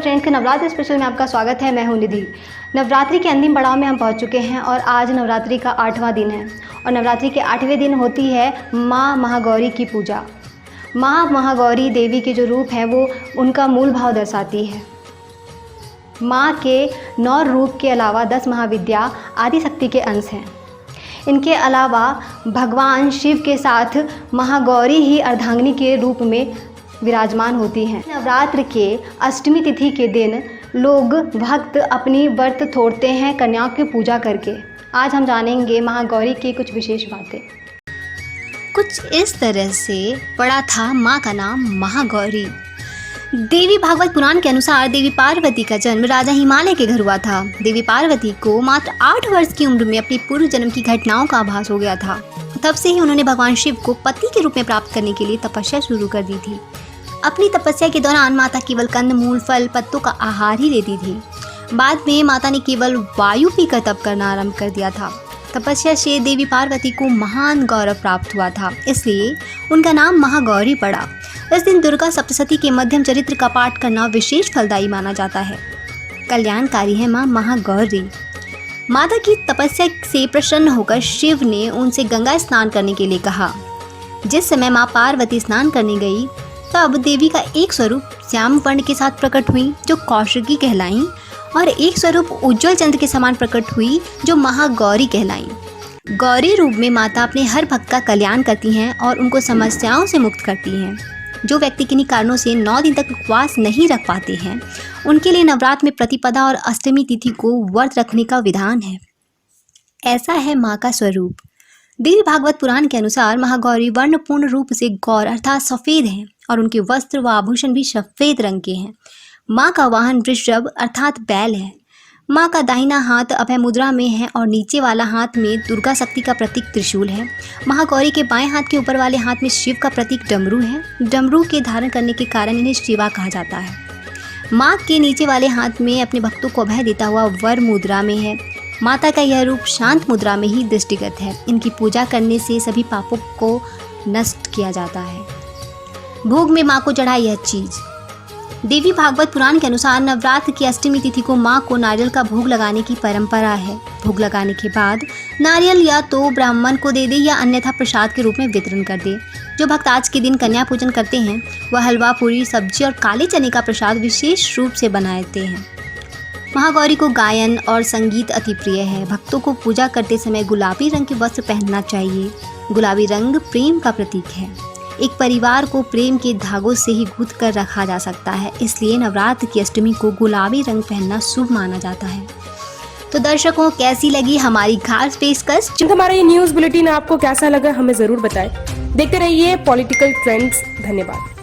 Friends के Navratri special में आपका स्वागत है। मैं हूं निधि। नवरात्रि के अंतिम पड़ाव में हम पहुंच चुके हैं और आज नवरात्रि का 8वां दिन है और नवरात्रि के 8वें दिन होती है माँ महागौरी की पूजा। माँ महागौरी देवी के जो रूप है वो उनका मूल भाव दर्शाती है। माँ के 9 रूप के अलावा 10 महाविद्या आदिशक्ति के अंश हैं। इनके अलावा भगवान शिव के साथ महागौरी ही अर्धांगिनी के रूप में विराजमान होती हैं। नवरात्र के अष्टमी तिथि के दिन लोग भक्त अपनी व्रत तोड़ते हैं कन्याओं की पूजा करके। आज हम जानेंगे महागौरी की कुछ विशेष बातें। कुछ इस तरह से पड़ा था माँ का नाम महागौरी। देवी भागवत पुराण के अनुसार देवी पार्वती का जन्म राजा हिमालय के घर हुआ था। देवी पार्वती को मात्र 8 वर्ष की उम्र में अपनी पूर्व जन्म की घटनाओं का आभास हो गया था। तब से ही उन्होंने भगवान शिव को पति के रूप में प्राप्त करने के लिए तपस्या शुरू कर दी थी। अपनी तपस्या के दौरान माता केवल कंद मूल फल पत्तों का आहार ही लेती थी। बाद में माता ने केवल वायु पीकर तप करना आरंभ कर दिया था। तपस्या से देवी पार्वती को महान गौरव प्राप्त हुआ था, इसलिए उनका नाम महागौरी पड़ा। इस दिन दुर्गा सप्तशती के मध्यम चरित्र का पाठ करना विशेष फलदायी माना जाता है। कल्याणकारी है माँ महागौरी। माता की तपस्या से प्रसन्न होकर शिव ने उनसे गंगा स्नान करने के लिए कहा। जिस समय माँ पार्वती स्नान करने गई तब देवी का एक स्वरूप श्याम वर्ण के साथ प्रकट हुई जो कौशिकी कहलाई और एक स्वरूप उज्जवल चंद्र के समान प्रकट हुई जो महागौरी कहलाई। गौरी रूप में माता अपने हर भक्त का कल्याण करती हैं और उनको समस्याओं से मुक्त करती हैं। जो व्यक्ति किन्हीं कारणों से 9 दिन तक उपवास नहीं रख पाते हैं उनके लिए नवरात्र में प्रतिपदा और अष्टमी तिथि को व्रत रखने का विधान है। ऐसा है माँ का स्वरूप। देवी भागवत पुराण के अनुसार महागौरी वर्ण पूर्ण रूप से गौर अर्थात सफ़ेद हैं और उनके वस्त्र व आभूषण भी सफ़ेद रंग के हैं। माँ का वाहन वृषभ अर्थात बैल है। माँ का दाहिना हाथ अभय मुद्रा में है और नीचे वाला हाथ में दुर्गा शक्ति का प्रतीक त्रिशूल है। महागौरी के बाएं हाथ के ऊपर वाले हाथ में शिव का प्रतीक डमरू है। डमरू के धारण करने के कारण इन्हें शिवा कहा जाता है। माँ के नीचे वाले हाथ में अपने भक्तों को अभय देता हुआ वर मुद्रा में है। माता का यह रूप शांत मुद्रा में ही दृष्टिगत है। इनकी पूजा करने से सभी पापों को नष्ट किया जाता है। भोग में माँ को चढ़ाई यह चीज। देवी भागवत पुराण के अनुसार नवरात्र की अष्टमी तिथि को माँ को नारियल का भोग लगाने की परंपरा है। भोग लगाने के बाद नारियल या तो ब्राह्मण को दे दे या अन्यथा प्रसाद के रूप में वितरण कर दे। जो भक्त आज के दिन कन्या पूजन करते हैं वह हलवा पूरी सब्जी और काले चने का प्रसाद विशेष रूप से बनाते हैं। महागौरी को गायन और संगीत अति प्रिय है। भक्तों को पूजा करते समय गुलाबी रंग के वस्त्र पहनना चाहिए। गुलाबी रंग प्रेम का प्रतीक है। एक परिवार को प्रेम के धागों से ही गूंथ कर रखा जा सकता है, इसलिए नवरात्र की अष्टमी को गुलाबी रंग पहनना शुभ माना जाता है। तो दर्शकों, कैसी लगी हमारी खास पेशकश? हमारा ये न्यूज़ बुलेटिन आपको कैसा लगा हमें ज़रूर बताएं। देखते रहिए पॉलिटिकल ट्रेंड्स। धन्यवाद।